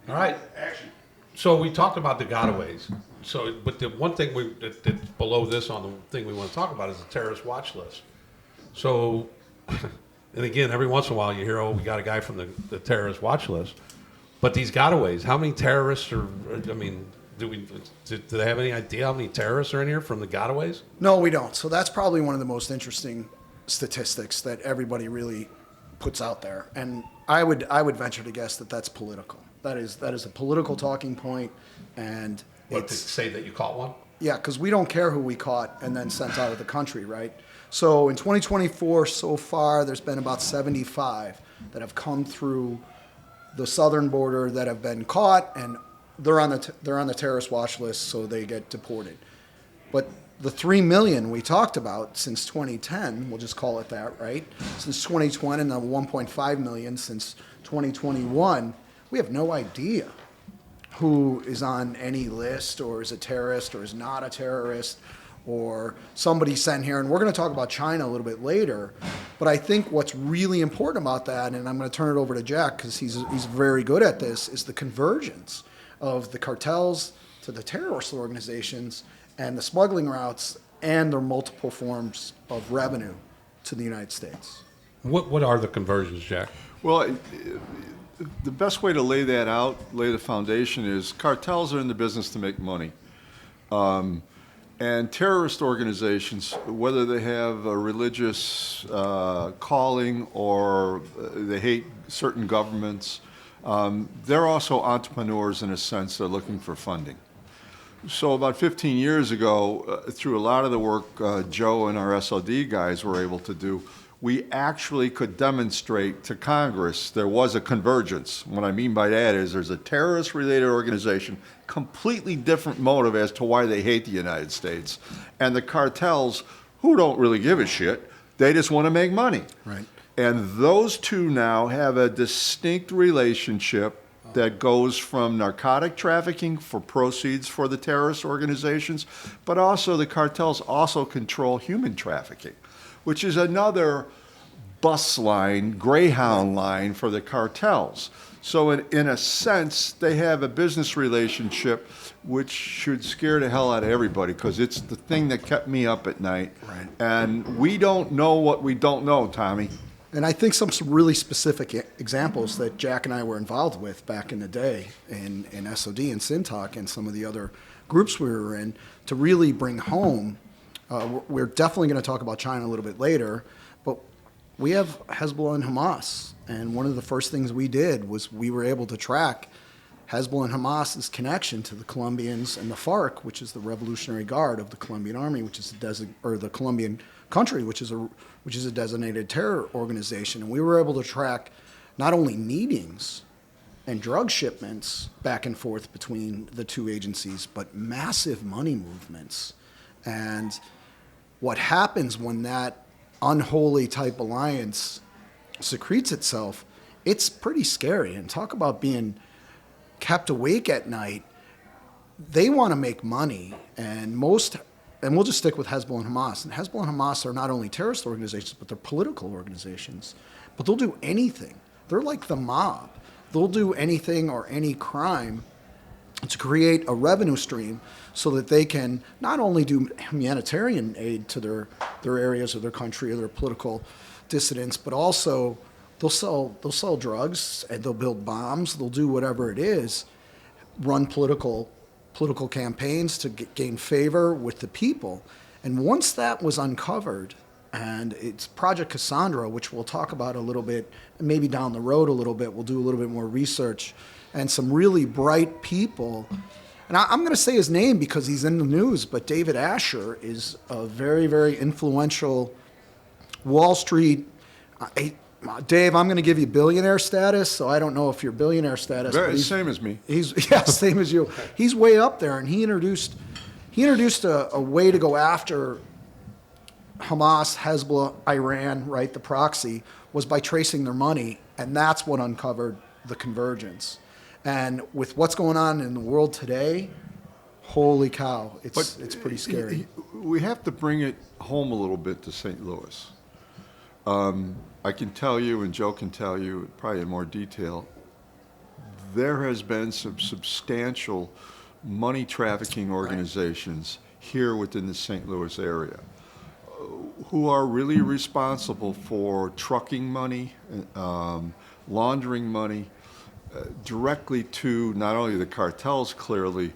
All right. Action. So we talked about the gotaways. So, but the one thing that's below this on the thing we want to talk about is the terrorist watch list. So, and again, every once in a while you hear, oh, we got a guy from the terrorist watch list. But these gotaways, how many terrorists are? I mean, do they have any idea how many terrorists are in here from the gotaways? No, we don't. So that's probably one of the most interesting statistics that everybody really puts out there. And I would venture to guess that that's political. That is a political talking point, and What, to say that you caught one? yeah, because we don't care who we caught and then sent out of the country, right? So in 2024 so far, there's been about 75 that have come through the southern border that have been caught, and they're on the terrorist watch list, so they get deported. But the 3 million we talked about since 2010, we'll just call it that, right? Since 2020, and the 1.5 million since 2021, we have no idea who is on any list or is a terrorist or is not a terrorist or somebody sent here. And we're going to talk about China a little bit later. But I think what's really important about that, and I'm going to turn it over to Jack because he's very good at this, is the convergence of the cartels to the terrorist organizations and the smuggling routes and their multiple forms of revenue to the United States. What are the conversions, Jack? Well, the best way to lay that out, lay the foundation, is cartels are in the business to make money. And terrorist organizations, whether they have a religious calling or they hate certain governments, they're also entrepreneurs in a sense. They're looking for funding. So about 15 years ago, through a lot of the work Joe and our SOD guys were able to do, we actually could demonstrate to Congress there was a convergence. What I mean by that is there's a terrorist-related organization, completely different motive as to why they hate the United States, and the cartels, who don't really give a shit, they just want to make money. Right. And those two now have a distinct relationship that goes from narcotic trafficking for proceeds for the terrorist organizations, but also the cartels also control human trafficking, which is another bus line, Greyhound line for the cartels. So in a sense, they have a business relationship which should scare the hell out of everybody because it's the thing that kept me up at night. Right. And we don't know what we don't know, Tommy. And I think some really specific examples that Jack and I were involved with back in the day in SOD and Syntalk and some of the other groups we were in to really bring home. We're definitely going to talk about China a little bit later, but we have Hezbollah and Hamas. And one of the first things we did was we were able to track Hezbollah and Hamas's connection to the Colombians and the FARC, which is the Revolutionary Guard of the Colombian Army, which is the Colombian country, which is a designated terror organization. And we were able to track not only meetings and drug shipments back and forth between the two agencies, but massive money movements. And what happens when that unholy type alliance secretes itself, it's pretty scary. And talk about being kept awake at night. They want to make money, and we'll just stick with Hezbollah and Hamas. And Hezbollah and Hamas are not only terrorist organizations, but they're political organizations. But they'll do anything. They're like the mob. They'll do anything or any crime to create a revenue stream so that they can not only do humanitarian aid to their areas of their country or their political dissidents, but also they'll sell drugs and they'll build bombs. They'll do whatever it is, run political campaigns to gain favor with the people. And once that was uncovered, and it's Project Cassandra, which we'll talk about a little bit, maybe down the road a little bit, we'll do a little bit more research, and some really bright people. And I'm going to say his name because he's in the news, but David Asher is a very, very influential Wall Street. Dave, I'm going to give you billionaire status, so I don't know if you're billionaire status. Very same as me. Same as you. He's way up there, and he introduced a way to go after Hamas, Hezbollah, Iran, right? The proxy was by tracing their money, and that's what uncovered the convergence. And with what's going on in the world today, holy cow, it's pretty scary. We have to bring it home a little bit to St. Louis. I can tell you, and Joe can tell you, probably in more detail, there has been some substantial money trafficking organizations here within the St. Louis area who are really responsible for trucking money, laundering money directly to not only the cartels clearly,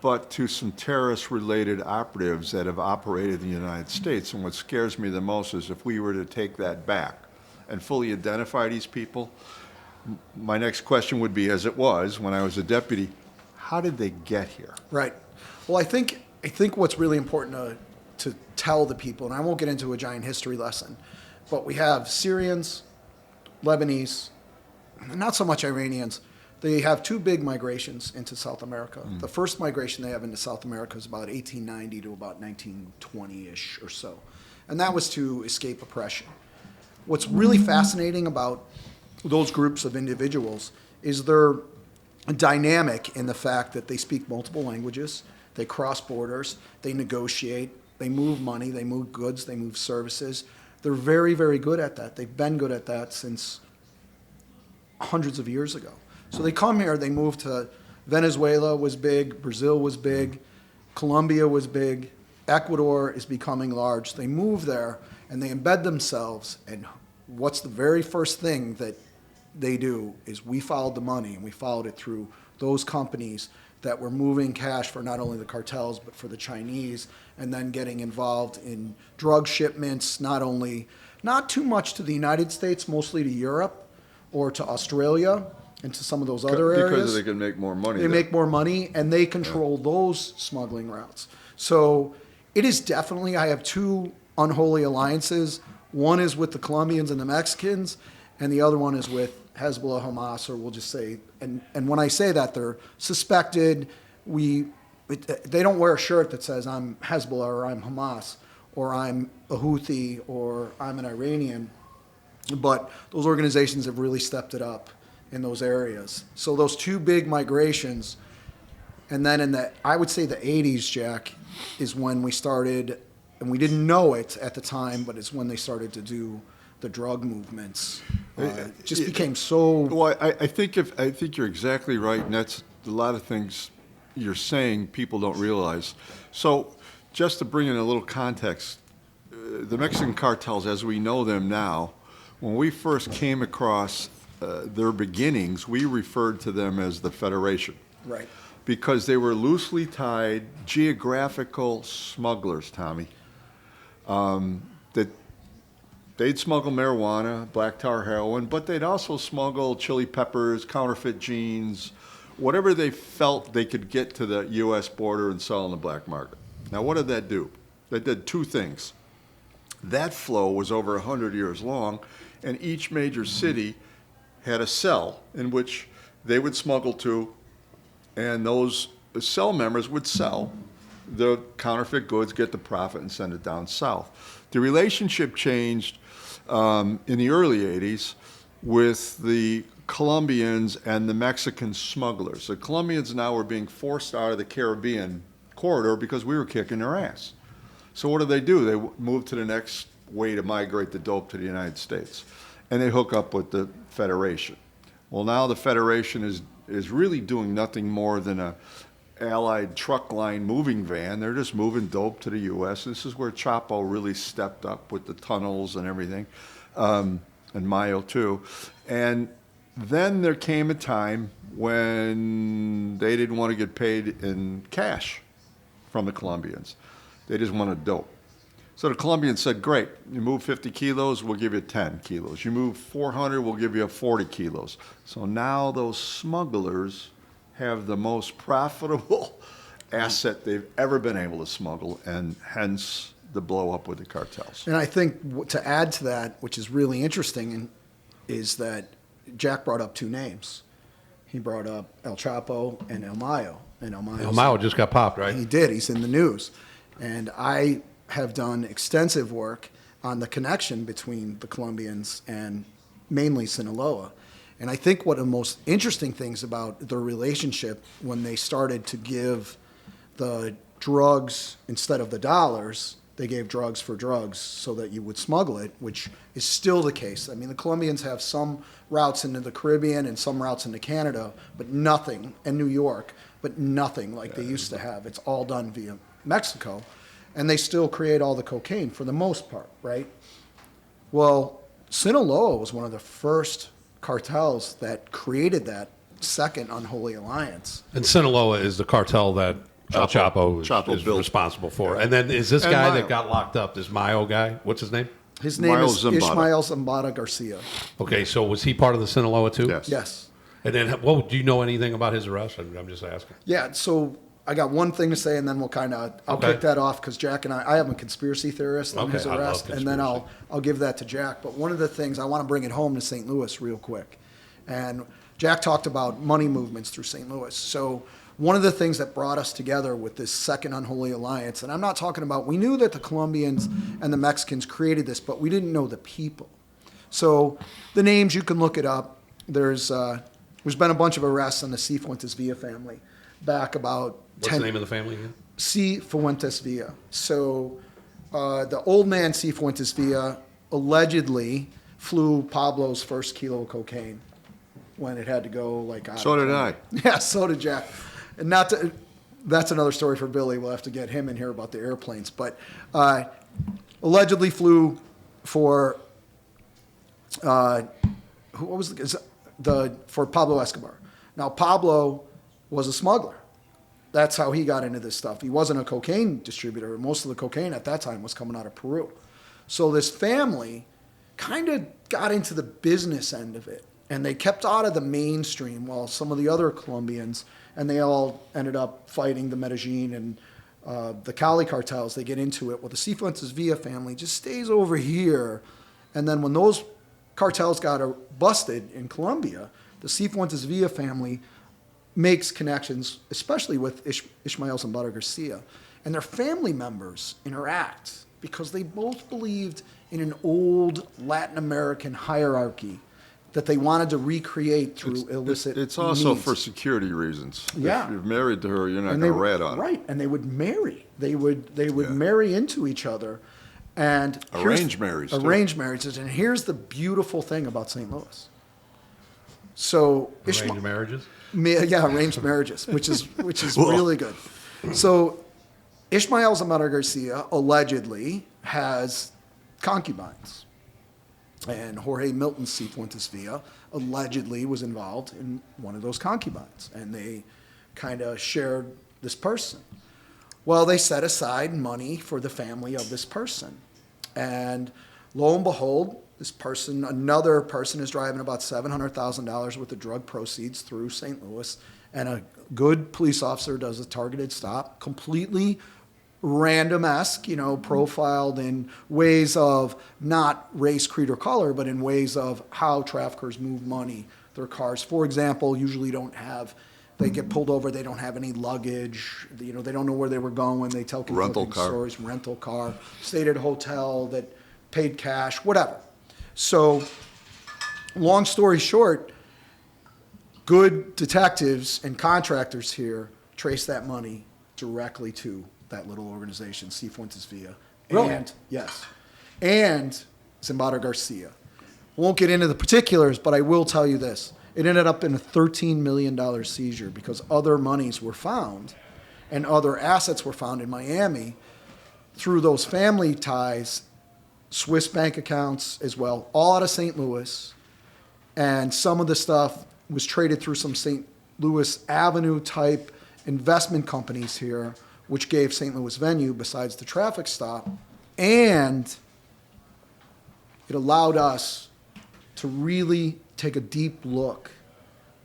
but to some terrorist-related operatives that have operated in the United States. And what scares me the most is if we were to take that back and fully identify these people, my next question would be, as it was when I was a deputy, how did they get here? Right. Well, I think what's really important to tell the people, and I won't get into a giant history lesson, but we have Syrians, Lebanese, not so much Iranians. They have two big migrations into South America. The first migration they have into South America is about 1890 to about 1920-ish or so. And that was to escape oppression. What's really fascinating about those groups of individuals is their dynamic in the fact that they speak multiple languages, they cross borders, they negotiate, they move money, they move goods, they move services. They're very, very good at that. They've been good at that since hundreds of years ago. So they come here, they move to Venezuela was big, Brazil was big, Colombia was big, Ecuador is becoming large. They move there and they embed themselves, and what's the very first thing that they do is we followed the money, and we followed it through those companies that were moving cash for not only the cartels but for the Chinese, and then getting involved in drug shipments, not too much to the United States, mostly to Europe or to Australia and to some of those other areas. Because they can make more money. They make more money, and they control those smuggling routes. So it is definitely, I have two unholy alliances. One is with the Colombians and the Mexicans, and the other one is with Hezbollah, Hamas, or we'll just say, and when I say that, they're suspected. They don't wear a shirt that says I'm Hezbollah or I'm Hamas or I'm a Houthi or I'm an Iranian, but those organizations have really stepped it up in those areas. So those two big migrations, and then I would say the 80s, Jack, is when we started, and we didn't know it at the time, but it's when they started to do the drug movements. It just became so. Well, I think you're exactly right, and that's a lot of things you're saying people don't realize. So, just to bring in a little context, the Mexican cartels, as we know them now, when we first came across their beginnings, we referred to them as the Federation. Right. Because they were loosely tied geographical smugglers, Tommy. That they'd smuggle marijuana, black tar heroin, but they'd also smuggle chili peppers, counterfeit jeans, whatever they felt they could get to the U.S. border and sell in the black market. Now, what did that do? That did two things. That flow was over 100 years long, and each major city had a cell in which they would smuggle to, and those cell members would sell the counterfeit goods, get the profit, and send it down south. The relationship changed in the early 80s with the Colombians and the Mexican smugglers. The Colombians now were being forced out of the Caribbean corridor because we were kicking their ass. So what do? They move to the next way to migrate the dope to the United States, and they hook up with the Federation. Well, now the Federation is really doing nothing more than a Allied truck line moving van. They're just moving dope to the U.S. This is where Chapo really stepped up with the tunnels and everything, and Mayo too. And then there came a time when they didn't want to get paid in cash from the Colombians. They just wanted dope. So the Colombians said, great, you move 50 kilos, we'll give you 10 kilos. You move 400, we'll give you 40 kilos. So now those smugglers have the most profitable asset they've ever been able to smuggle, and hence the blow up with the cartels. And I think to add to that, which is really interesting, is that Jack brought up two names. He brought up El Chapo and El Mayo. And El Mayo just got popped, right? He did. He's in the news. And I have done extensive work on the connection between the Colombians and mainly Sinaloa. And I think one of the most interesting things about their relationship, when they started to give the drugs instead of the dollars, they gave drugs for drugs so that you would smuggle it, which is still the case. I mean, the Colombians have some routes into the Caribbean and some routes into Canada, but nothing, and New York, but nothing like they used to have. It's all done via Mexico, and they still create all the cocaine for the most part, right? Well, Sinaloa was one of the first cartels that created that second unholy alliance. And Sinaloa is the cartel that El Chapo is built. responsible for. And then is this And guy Mayo. that got locked up, this Mayo guy? What's his name? His name Mayo is Zambada. Ishmael Zambada Garcia. Okay, so was he part of the Sinaloa too? Yes. Yes. And then, well, do you know anything about his arrest? I'm just asking. Yeah, so I got one thing to say, and then we'll I'll Okay. kick that off because Jack and I am a conspiracy theorist on Okay, his I love arrest, and then conspiracy. I'll give that to Jack. But one of the things I want to bring it home to St. Louis real quick, and Jack talked about money movements through St. Louis. So one of the things that brought us together with this second unholy alliance, and I'm not talking about, we knew that the Colombians and the Mexicans created this, but we didn't know the people. So the names, you can look it up. There's been a bunch of arrests on the Cifuentes Villa family back about What's the name of the family again? Cifuentes Villa. So the old man Cifuentes Villa allegedly flew Pablo's first kilo of cocaine when it had to go like out. So did I. Yeah, so did Jack. And that's another story for Billy. We'll have to get him in here about the airplanes. But allegedly flew for for Pablo Escobar. Now Pablo was a smuggler. That's how he got into this stuff. He wasn't a cocaine distributor. Most of the cocaine at that time was coming out of Peru. So this family kind of got into the business end of it. And they kept out of the mainstream while some of the other Colombians, and they all ended up fighting the Medellin and the Cali cartels. They get into it. Well, the Cifuentes Villa family just stays over here. And then when those cartels got busted in Colombia, the Cifuentes Villa family makes connections, especially with Ishmael Zambada Garcia. And their family members interact because they both believed in an old Latin American hierarchy that they wanted to recreate through illicit It's also means. for security reasons. Yeah. If you're married to her, you're not And going they to rat on her. right, and they would marry. They would Yeah. marry into each other, and Arranged marriage, too. Arranged marriages, and here's the beautiful thing about St. Louis. So Arranged marriages? yeah, arranged marriages, which is really good. So Ishmael Zambada Garcia allegedly has concubines. And Jorge Milton Cifuentes Villa allegedly was involved in one of those concubines. And they kind of shared this person. Well, they set aside money for the family of this person. And lo and behold, another person is driving about $700,000 worth of drug proceeds through St. Louis. And a good police officer does a targeted stop, completely random-esque, profiled in ways of not race, creed, or color, but in ways of how traffickers move money, their cars. For example, usually they get pulled over, they don't have any luggage, they don't know where they were going, they tell conflicting stories, rental car, stayed at a hotel that paid cash, whatever. So, long story short, good detectives and contractors here trace that money directly to that little organization, Cifuentes Villa. Really? And Zambada Garcia. Won't get into the particulars, but I will tell you this. It ended up in a $13 million seizure because other monies were found and other assets were found in Miami through those family ties, Swiss bank accounts as well, all out of St. Louis. And some of the stuff was traded through some St. Louis Avenue type investment companies here, which gave St. Louis venue besides the traffic stop. And it allowed us to really take a deep look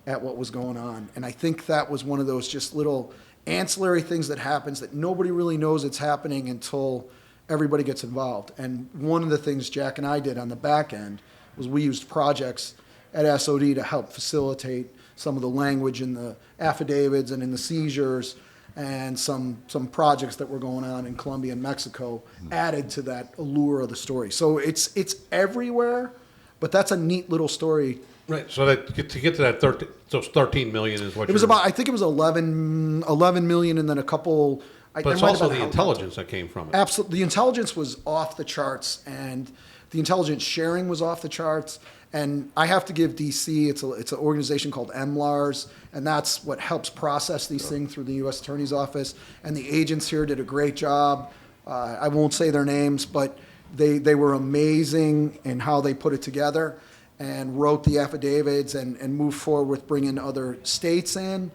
at what was going on. And I think that was one of those just little ancillary things that happens that nobody really knows it's happening until everybody gets involved. And one of the things Jack and I did on the back end was we used projects at SOD to help facilitate some of the language in the affidavits and in the seizures, and some projects that were going on in Colombia and Mexico added to that allure of the story. So it's everywhere, but that's a neat little story. Right. So to get to that 13 million is what It was about, I think it was 11 million, and then a couple But it's also the intelligence that came from it. Absolutely. The intelligence was off the charts, and the intelligence sharing was off the charts. And I have to give DC, it's an organization called MLARS, and that's what helps process these things through the U.S. Attorney's Office. And the agents here did a great job. I won't say their names, but they were amazing in how they put it together and wrote the affidavits and moved forward with bringing other states in.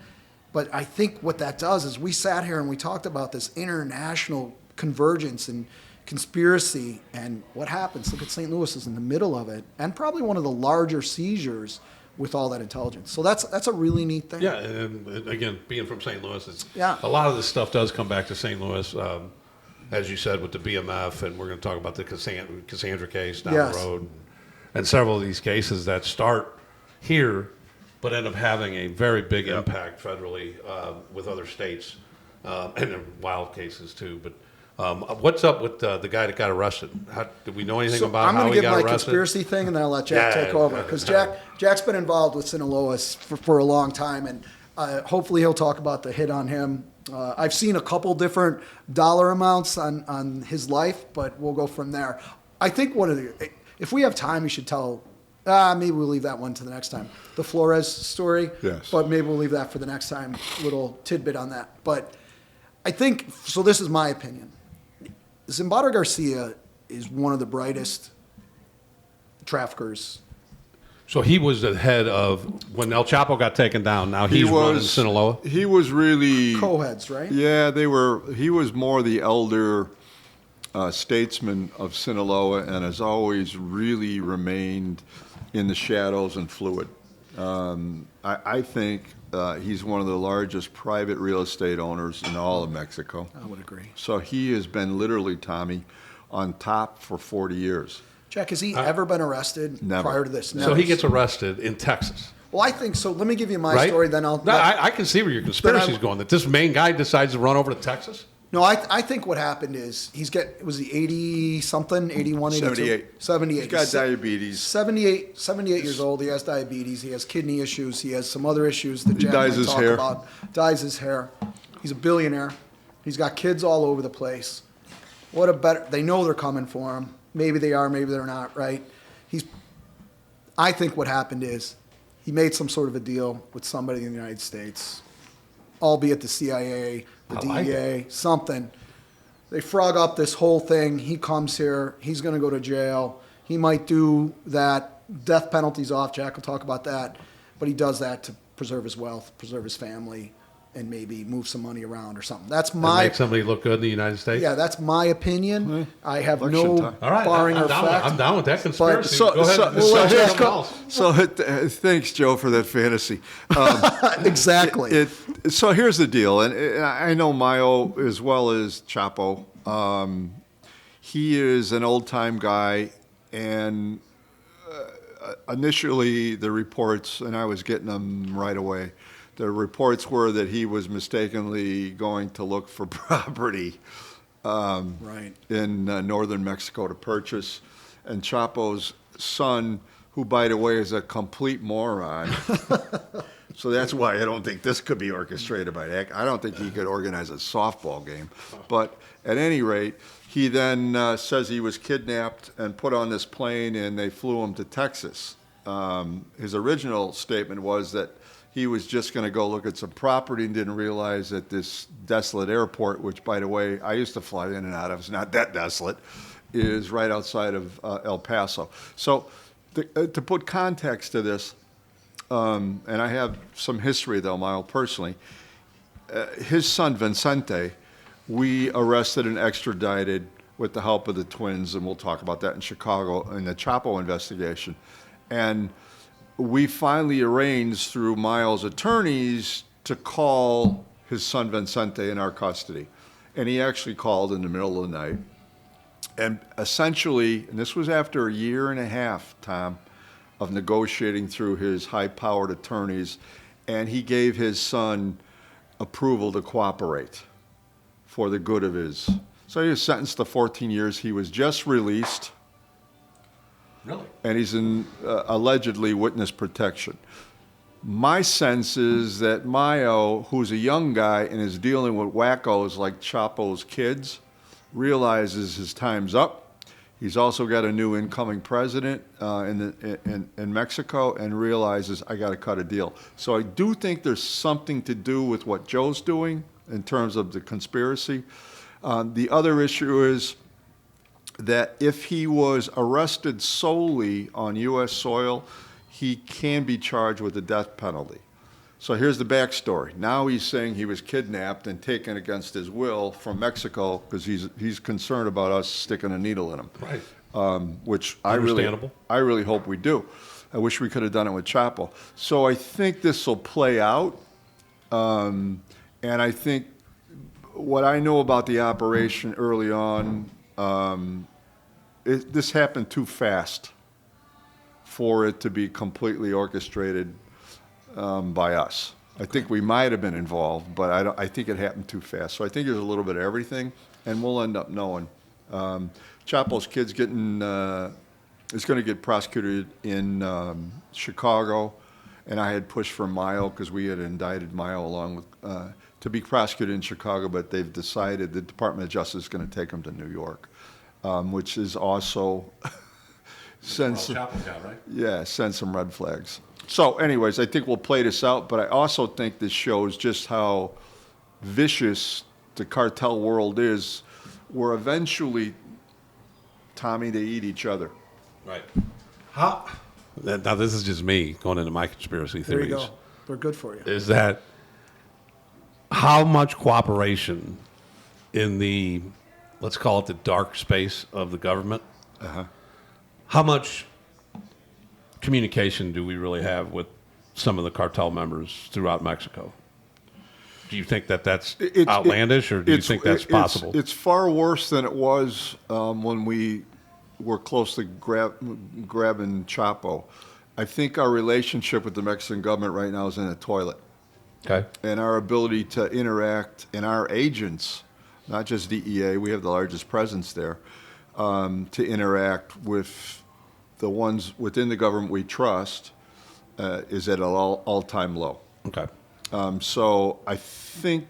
But I think what that does is we sat here and we talked about this international convergence and conspiracy, and what happens? Look at St. Louis is in the middle of it, and probably one of the larger seizures with all that intelligence. So that's a really neat thing. Yeah, and again, being from St. Louis, Yeah. a lot of this stuff does come back to St. Louis, as you said, with the BMF, and we're going to talk about the Cassandra case down Yes. the road, and several of these cases that start here, but end up having a very big impact federally with other states, and they're wild cases too. But what's up with the guy that got arrested? Did we know anything So about I'm how going he to give got my arrested? conspiracy thing, and then I'll let Jack Yeah, take over, because Jack's been involved with Sinaloa for a long time, and hopefully he'll talk about the hit on him. I've seen a couple different dollar amounts on his life, but we'll go from there. I think if we have time, we should tell. Maybe we'll leave that one to the next time. The Flores story. Yes. But maybe we'll leave that for the next time. Little tidbit on that. But I think, so this is my opinion. Zimbardo Garcia is one of the brightest traffickers. So he was the head of, when El Chapo got taken down, now he's running Sinaloa? He was really Co-heads, right? Yeah, he was more the elder statesman of Sinaloa, and has always really remained in the shadows and fluid. I think he's one of the largest private real estate owners in all of Mexico. I would agree. So he has been literally, Tommy, on top for 40 years. Jack, has he ever been arrested Never. prior to this? So he gets arrested in Texas. Well, I think so. Let me give you my Right? story, then I'll. No, I can see where your conspiracy is going. That this main guy decides to run over to Texas. No, I think what happened is was he 80 something, 81, 82? 78. 78. He's got diabetes. 78 years old. He has diabetes. He has kidney issues. He has some other issues that Jack dyes might his talk hair. about. Dyes his hair. He's a billionaire. He's got kids all over the place. They know they're coming for him. Maybe they are, maybe they're not, right? I think what happened is he made some sort of a deal with somebody in the United States, albeit the CIA, the I like DEA, something. They frog up this whole thing. He comes here. He's going to go to jail. He might do that. Death penalty's off. Jack will talk about that. But he does that to preserve his wealth, preserve his family, and maybe move some money around or something. That's my Make somebody look good in the United States. yeah. That's my opinion. I have election no time. All right, barring or fact. I'm down with that conspiracy. But- Go ahead. so- and so- say so- something else. So thanks, Joe, for that fantasy. Exactly. So here's the deal, and I know Mayo as well as Chapo. He is an old-time guy, and initially the reports, and I was getting them right away, the reports were that he was mistakenly going to look for property Right. in northern Mexico to purchase, and Chapo's son, who, by the way, is a complete moron. So that's why I don't think this could be orchestrated by that. I don't think he could organize a softball game. But at any rate, he then says he was kidnapped and put on this plane, and they flew him to Texas. His original statement was that he was just going to go look at some property and didn't realize that this desolate airport, which, by the way, I used to fly in and out of, it's not that desolate, is right outside of El Paso. So to put context to this, and I have some history, though, Mile, personally, his son, Vicente, we arrested and extradited with the help of the twins, and we'll talk about that in Chicago in the Chapo investigation. And we finally arranged through Miles' attorneys to call his son Vicente in our custody. And he actually called in the middle of the night. And essentially, and this was after a year and a half, Tom, of negotiating through his high-powered attorneys, and he gave his son approval to cooperate for the good of his. So he was sentenced to 14 years. He was just released. Really? And he's in allegedly witness protection. My sense is that Mayo, who's a young guy and is dealing with wackos like Chapo's kids, realizes his time's up. He's also got a new incoming president in Mexico and realizes, I got to cut a deal. So I do think there's something to do with what Joe's doing in terms of the conspiracy. The other issue is that if he was arrested solely on U.S. soil, he can be charged with the death penalty. So here's the backstory. Now he's saying he was kidnapped and taken against his will from Mexico because he's concerned about us sticking a needle in him. Right. Which Understandable. I really hope we do. I wish we could have done it with Chapo. So I think this will play out. And I think what I know about the operation early on, this happened too fast for it to be completely orchestrated by us. I think we might have been involved, but I think it happened too fast. So I think there's a little bit of everything, and we'll end up knowing. Chapo's kid's is going to get prosecuted in Chicago, and I had pushed for Mayo because we had indicted Mayo along with to be prosecuted in Chicago, but they've decided the Department of Justice is going to take him to New York, which is also sends some red flags. So anyways, I think we'll play this out, but I also think this shows just how vicious the cartel world is, where eventually, Tommy, they eat each other. Right. Now this is just me going into my conspiracy There theories. you go. They're good for you. Is that how much cooperation in the, let's call it the dark space of the government, how much communication do we really have with some of the cartel members throughout Mexico? Do you think that that's outlandish, or do you think that's possible? It's far worse than it was when we were close to grabbing Chapo. I think our relationship with the Mexican government right now is in a toilet. Okay. And our ability to interact, and our agents, not just DEA, we have the largest presence there, to interact with the ones within the government we trust is at an all-time low. Okay. So I think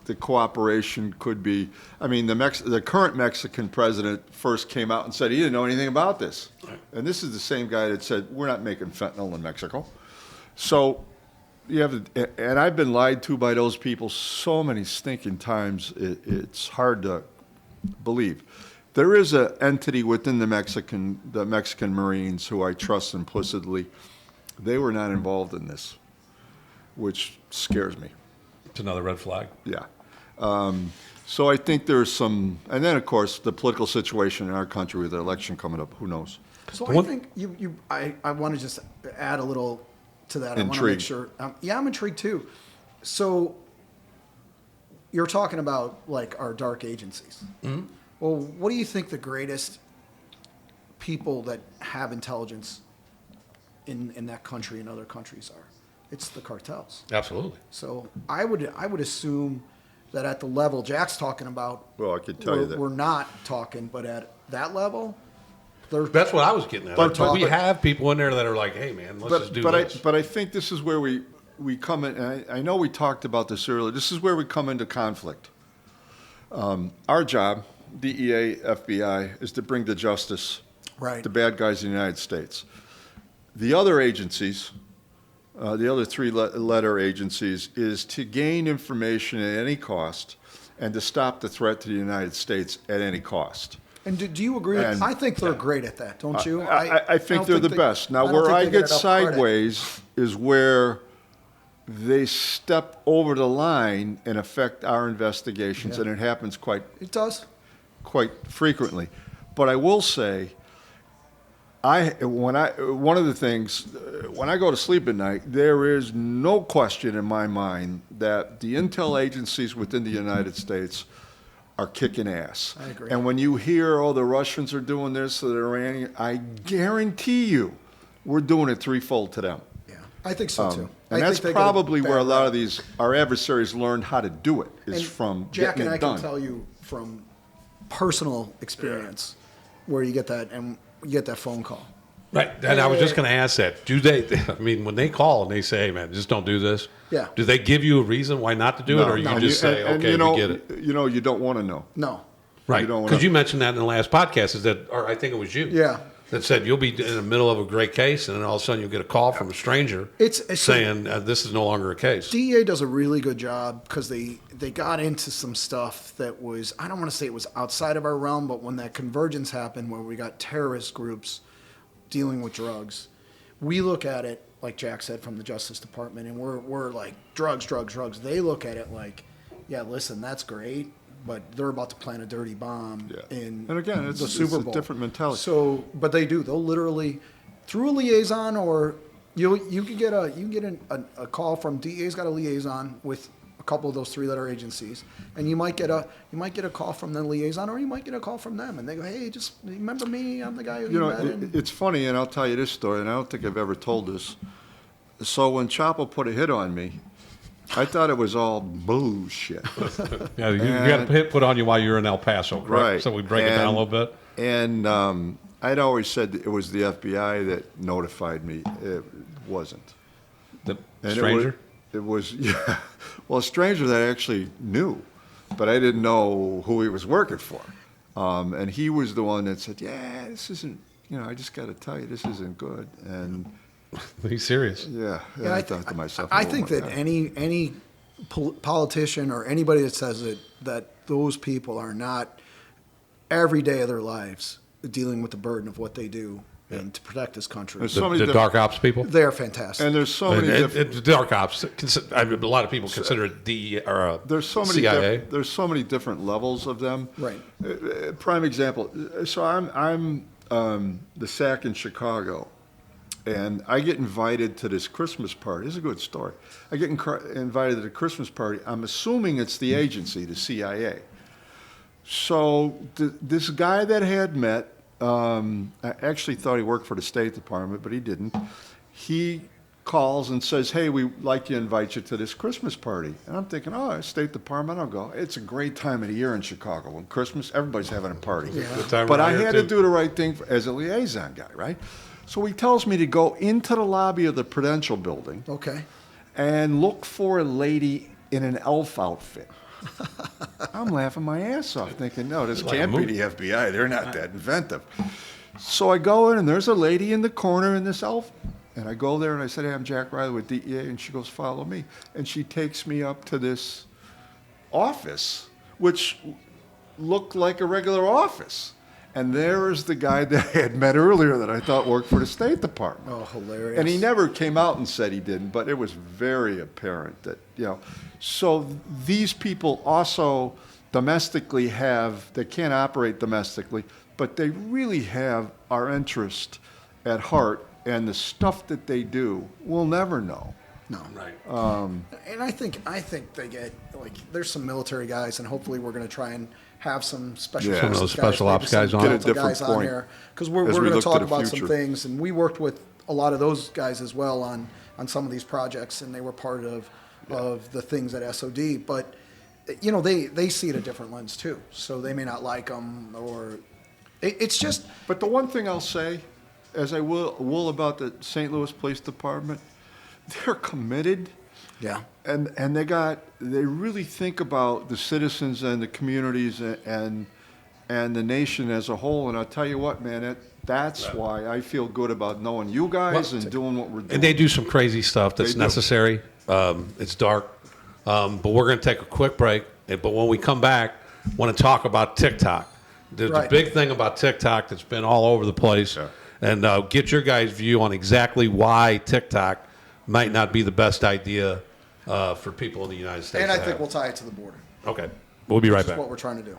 the cooperation could be, I mean, the current Mexican president first came out and said he didn't know anything about this. Right. And this is the same guy that said, we're not making fentanyl in Mexico. So you have, and I've been lied to by those people so many stinking times, it's hard to believe. There is an entity within the Mexican Marines who I trust implicitly. They were not involved in this, which scares me. It's another red flag. Yeah. So I think there's some, and then of course the political situation in our country with the election coming up. Who knows? So I think I want to just add a little to that. I want to make sure. I'm intrigued too. So you're talking about like our dark agencies. Mm-hmm. Well, what do you think the greatest people that have intelligence in that country and other countries are? It's the cartels. Absolutely. So I would assume that at the level Jack's talking about, well, I could tell you that we're not talking, but at that level, that's what I was getting at. But we have people in there that are like, hey, man, let's just do this. But I think this is where we come in, and I know we talked about this earlier. This is where we come into conflict. Our job, DEA, FBI, is to bring to justice the bad guys in the United States. The other agencies, the other three-letter agencies, is to gain information at any cost and to stop the threat to the United States at any cost. And do you agree? I think they're great at that, don't you? I think they're the best. Now, where I get sideways is where they step over the line and affect our investigations, and it happens quite frequently. But I will say, one of the things, when I go to sleep at night, there is no question in my mind that the intel agencies within the United States are kicking ass. I agree. And when you hear, the Russians are doing this, or the Iranians, I guarantee you, we're doing it threefold to them. Yeah, I think so too. And that's probably where a lot of our adversaries learned how to do it, is from Jack getting it done. Jack and I can tell you from personal experience where you get that phone call. Right, and I was just going to ask that. Do they? I mean, when they call and they say, "Hey, man, just don't do this." Yeah. Do they give you a reason why not to do it, or you just say, "Okay, we get it"? You know, you don't want to know. No. Right, don't wanna- because you mentioned that in the last podcast. Is that, or I think it was you? Yeah. That said you'll be in the middle of a great case, and then all of a sudden you'll get a call from a stranger It's saying this is no longer a case. DEA does a really good job because they got into some stuff that was, I don't want to say it was outside of our realm, but when that convergence happened where we got terrorist groups dealing with drugs, we look at it, like Jack said, from the Justice Department, and we're like, drugs. They look at it like, yeah, listen, that's great, but they're about to plant a dirty bomb in And again, it's the Super a Bowl. different mentality. So, but they do. They'll literally, through a liaison, or you can get a call from DEA's got a liaison with a couple of those 3-letter agencies, and you might get a call from the liaison, or you might get a call from them, and they go, hey, just remember me, I'm the guy who You know, met. And it's funny, and I'll tell you this story, and I don't think I've ever told this. So when Chapo put a hit on me, I thought it was all bullshit. Yeah, you got a hit put on you while you were in El Paso, correct? Right. So we break it down a little bit. And I'd always said that it was the FBI that notified me. It wasn't. The And stranger. It was yeah. Well, a stranger that I actually knew, but I didn't know who he was working for. And he was the one that said, yeah, this isn't, I just got to tell you, this isn't good. And He's serious. yeah, Yeah, I thought to myself, I oh think my that God. any politician or anybody that says that those people are not every day of their lives dealing with the burden of what they do and to protect this country. There's The, so many the different- dark ops people. They are fantastic. And there's so many different. The dark ops. I mean, a lot of people consider it DEA or There's so many. CIA. There's so many different levels of them. Right. Prime example. So I'm the SAC in Chicago, and I get invited to this Christmas party. This is a good story. I get invited to the Christmas party. I'm assuming it's the agency, the CIA. So this guy that I had met, I actually thought he worked for the State Department, but he didn't. He calls and says, hey, we'd like to invite you to this Christmas party. And I'm thinking, oh, State Department, I'll go. It's a great time of the year in Chicago. When Christmas, everybody's having a party. Good time But I around here, had to too. do the right thing as a liaison guy, right? So he tells me to go into the lobby of the Prudential building Okay. and look for a lady in an elf outfit. I'm laughing my ass off, thinking, no, this Like a can't be movie. the FBI. They're not that inventive. So I go in, and there's a lady in the corner in this elf. And I go there, and I said, hey, I'm Jack Riley with DEA. And she goes, follow me. And she takes me up to this office, which looked like a regular office. And there is the guy that I had met earlier that I thought worked for the State Department. Oh, hilarious. And he never came out and said he didn't, but it was very apparent that, So these people also domestically they can't operate domestically, but they really have our interest at heart, and the stuff that they do, we'll never know. No. Right. And I think they get, like, there's some military guys, and hopefully we're going to try and have some special Yeah. Some of those forces special maybe ops some guys on. Get a Delta different guys on point here, because we're as we going to look to talk the about some future. things, and we worked with a lot of those guys as well on some of these projects, and they were part of the things at SOD, but they see it a different lens too, so they may not like them, or it's just But the one thing I'll say, as I will about the St. Louis Police Department, they're committed. yeah. And they really think about the citizens and the communities and the nation as a whole. And I'll tell you what, man, that's why I feel good about knowing you guys and doing what we're doing. And they do some crazy stuff that's They do. necessary. It's dark. But we're going to take a quick break. But when we come back, I want to talk about TikTok. There's Right. a big thing about TikTok that's been all over the place. Yeah. And get your guys' view on exactly why TikTok might not be the best idea for people in the United States. And I to think have. we'll tie it to the border. Okay. We'll be right Which is back. what we're trying to do.